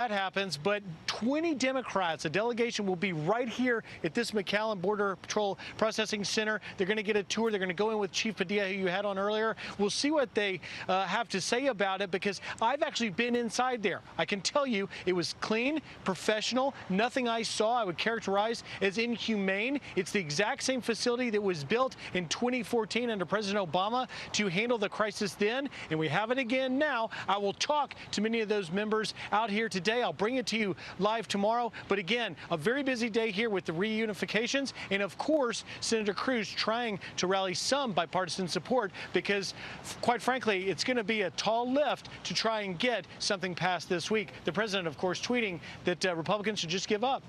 That happens, but 20 Democrats, a delegation, will be right here at this McAllen Border Patrol Processing Center. They're going to get a tour. They're going to go in with Chief Padilla, who you had on earlier. We'll see what they have to say about it, because I've actually been inside there. I can tell you it was clean, professional. Nothing I saw I would characterize as inhumane. It's the exact same facility that was built in 2014 under President Obama to handle the crisis then, and we have it again now. I will talk to many of those members out here today. I'll bring it to you live tomorrow. But again, a very busy day here with the reunifications. And of course, Senator Cruz trying to rally some bipartisan support, because quite frankly, it's going to be a tall lift to try and get something passed this week. The president, of course, tweeting that Republicans should just give up.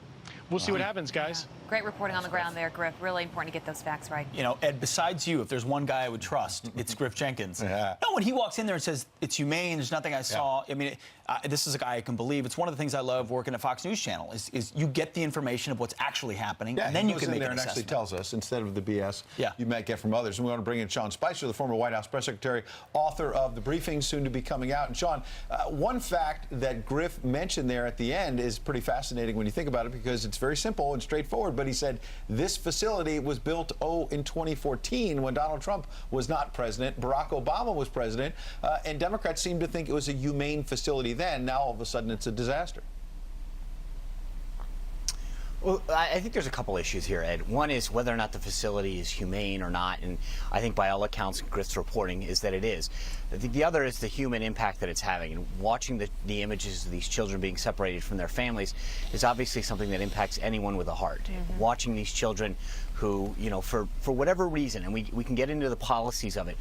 We'll see what happens, guys. Yeah. Great reporting on the ground there, Griff. Really important to get those facts right. You know, Ed, besides you, if there's one guy I would trust, it's Griff Jenkins. Yeah. No, when he walks in there and says, it's humane, there's nothing I saw. Yeah. I mean, this is a guy I can believe. It's one of the things I love working at Fox News Channel is you get the information of what's actually happening, and then you can make an assessment. Actually tells us instead of the BS you might get from others. And we want to bring in Sean Spicer, the former White House press secretary, author of The Briefing, soon to be coming out. And Sean, one fact that Griff mentioned there at the end is pretty fascinating when you think about it, because it's very simple and straightforward. But he said this facility was built, in 2014 when Donald Trump was not president. Barack Obama was president. And Democrats seem to think it was a humane facility then. Now, all of a sudden, it's a disaster. Well, I think there's a couple issues here, Ed. One is whether or not the facility is humane or not, and I think by all accounts, Griff's reporting is that it is. I think the other is the human impact that it's having, and watching the images of these children being separated from their families is obviously something that impacts anyone with a heart. Watching these children who, you know, for whatever reason, and we can get into the policies of it,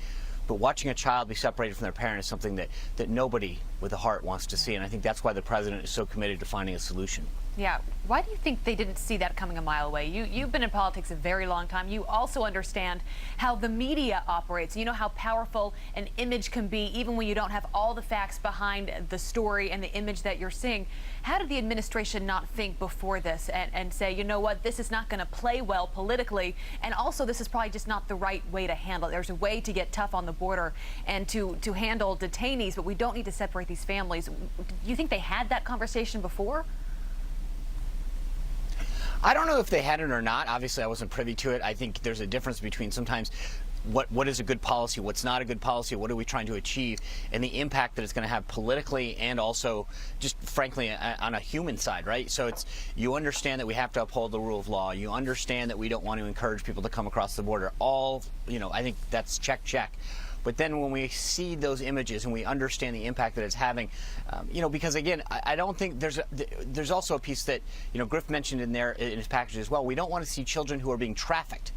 but watching a child be separated from their parent is something that nobody with a heart wants to see, and I think that's why the president is so committed to finding a solution. Yeah. Why do you think they didn't see that coming a mile away? You've been in politics a very long time. You also understand how the media operates. You know how powerful an image can be, even when you don't have all the facts behind the story and the image that you're seeing. How did the administration not think before this and say, you know what, this is not going to play well politically, and also this is probably just not the right way to handle it. There's a way to get tough on the border and to handle detainees, but we don't need to separate these families. Do you think they had that conversation before? I don't know if they had it or not. Obviously, I wasn't privy to it. I think there's a difference between sometimes what is a good policy, what's not a good policy, what are we trying to achieve, and the impact that it's going to have politically and also just frankly on a human side, right? So it's, you understand that we have to uphold the rule of law. You understand that we don't want to encourage people to come across the border. All, you know, I think that's check. But then when we see those images and we understand the impact that it's having, you know, because again, I don't think there's also a piece that, you know, Griff mentioned in there in his package as well. We don't want to see children who are being trafficked.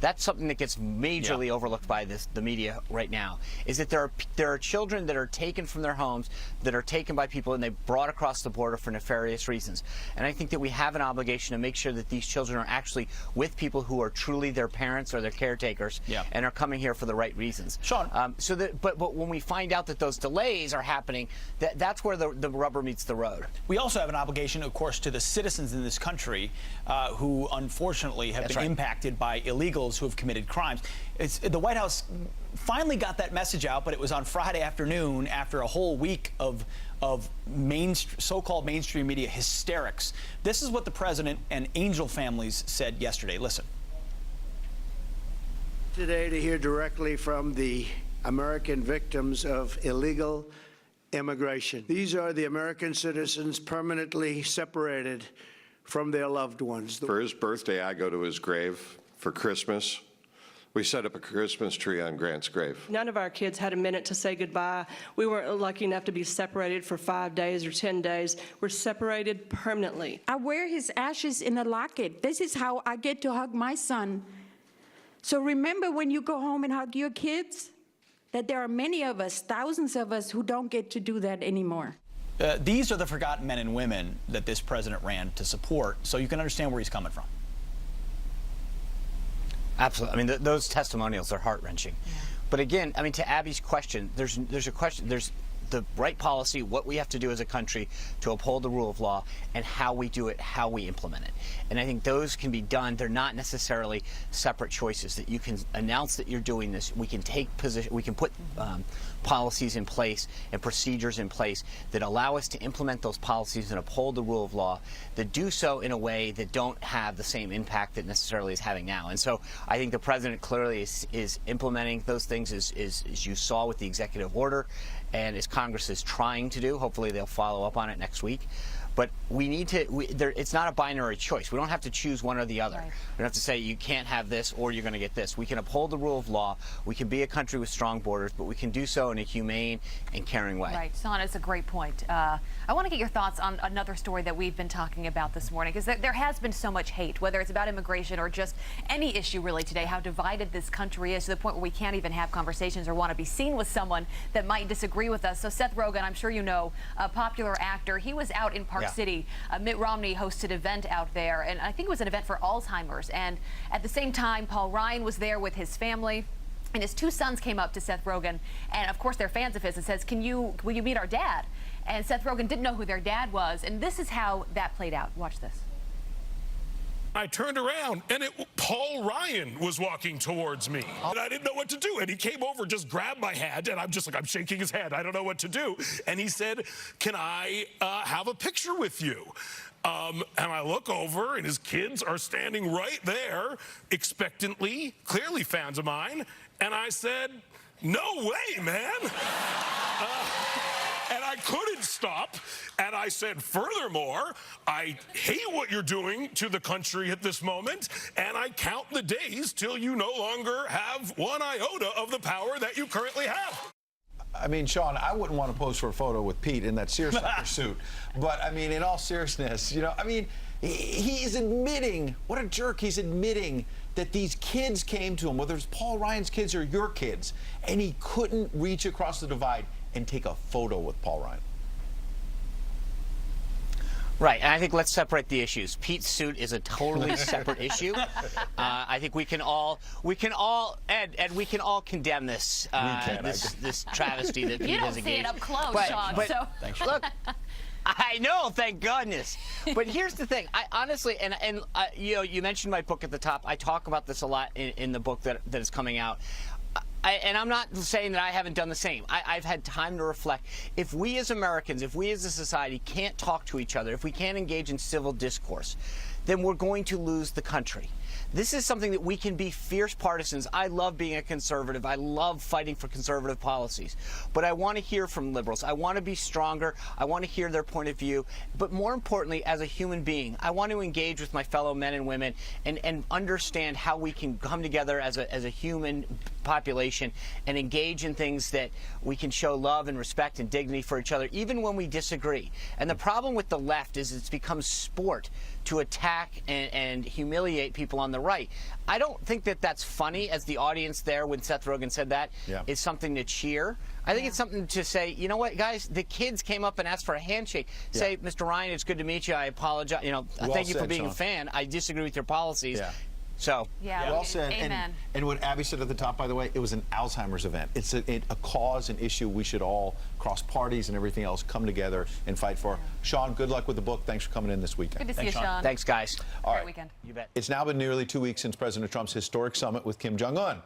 That's something that gets majorly overlooked by the media right now, is that there are children that are taken from their homes, that are taken by people, and they're brought across the border for nefarious reasons. And I think that we have an obligation to make sure that these children are actually with people who are truly their parents or their caretakers and are coming here for the right reasons. Sean. But when we find out that those delays are happening, that's where the rubber meets the road. We also have an obligation, of course, to the citizens in this country who unfortunately have been impacted by illegals who have committed crimes. The White House finally got that message out, but it was on Friday afternoon after a whole week of so-called mainstream media hysterics. This is what the president and angel families said yesterday. Listen. Today to hear directly from the American victims of illegal immigration. These are the American citizens permanently separated from their loved ones. For his birthday, I go to his grave. For Christmas, we set up a Christmas tree on Grant's grave. None of our kids had a minute to say goodbye. We weren't lucky enough to be separated for 5 days or 10 days. We're separated permanently. I wear his ashes in a locket. This is how I get to hug my son. So remember when you go home and hug your kids, that there are many of us, thousands of us, who don't get to do that anymore. These are the forgotten men and women that this president ran to support, so you can understand where he's coming from. Absolutely. I mean, those testimonials are heart-wrenching. Yeah. But again, I mean, to Abby's question, there's a question. There's the right policy, what we have to do as a country to uphold the rule of law, and how we do it, how we implement it. And I think those can be done. They're not necessarily separate choices, that you can announce that you're doing this. We can take position. We can put policies in place and procedures in place that allow us to implement those policies and uphold the rule of law, that do so in a way that don't have the same impact that necessarily is having now. And so I think the president clearly is implementing those things as you saw with the executive order, and as Congress is trying to do. Hopefully they'll follow up on it next week. But we need to, it's not a binary choice. We don't have to choose one or the other. Right. We don't have to say you can't have this or you're going to get this. We can uphold the rule of law. We can be a country with strong borders, but we can do so in a humane and caring way. Right, Sean, it's a great point. I want to get your thoughts on another story that we've been talking about this morning, because there has been so much hate, whether it's about immigration or just any issue really today, how divided this country is to the point where we can't even have conversations or want to be seen with someone that might disagree with us. So Seth Rogen, I'm sure you know, a popular actor, he was out in Park City. Mitt Romney hosted an event out there, and I think it was an event for Alzheimer's. And at the same time, Paul Ryan was there with his family. And his two sons came up to Seth Rogen, and of course they're fans of his, and says, will you meet our dad? And Seth Rogen didn't know who their dad was, and this is how that played out. Watch this. I turned around, and Paul Ryan was walking towards me. And I didn't know what to do. And he came over, just grabbed my hand, and I'm just like, I'm shaking his hand. I don't know what to do. And he said, can I have a picture with you? And I look over, and his kids are standing right there, expectantly, clearly fans of mine. And I said, no way, man. And I couldn't stop. And I said, furthermore, I hate what you're doing to the country at this moment, and I count the days till you no longer have one iota of the power that you currently have. I mean, Sean, I wouldn't want to pose for a photo with Pete in that seersucker suit. But, I mean, in all seriousness, you know, I mean, he's admitting, what a jerk, he's admitting that these kids came to him, whether it's Paul Ryan's kids or your kids, and he couldn't reach across the divide and take a photo with Paul Ryan. Right, and I think let's separate the issues. Pete's suit is a totally separate issue. I think we can all, Ed, we can all condemn this, this travesty that Pete has engaged. You don't see it up close, Sean. But So. look, I know, thank goodness. But here's the thing. I honestly, you know, you mentioned my book at the top. I talk about this a lot in the book that is coming out. And I'm not saying that I haven't done the same. I've had time to reflect. If we as Americans, if we as a society can't talk to each other, if we can't engage in civil discourse, then we're going to lose the country. This is something that we can be fierce partisans. I love being a conservative. I love fighting for conservative policies. But I want to hear from liberals. I want to be stronger. I want to hear their point of view. But more importantly, as a human being, I want to engage with my fellow men and women and understand how we can come together as a human population and engage in things that we can show love and respect and dignity for each other, even when we disagree. And the problem with the left is it's become sport to attack and humiliate people on the right. I don't think that that's funny, as the audience there when Seth Rogen said that is something to cheer. I think it's something to say, you know what, guys, the kids came up and asked for a handshake. Say, Mr. Ryan, it's good to meet you. I apologize. You know, thank you for being a fan. I disagree with your policies. So, well said. Amen. And what Abby said at the top, by the way, it was an Alzheimer's event. It's a cause, an issue we should all, cross parties and everything else, come together and fight for. Sean, good luck with the book. Thanks for coming in this weekend. Good to see you, Sean. Thanks, guys. All right. Weekend. You bet. It's now been nearly 2 weeks since President Trump's historic summit with Kim Jong-un.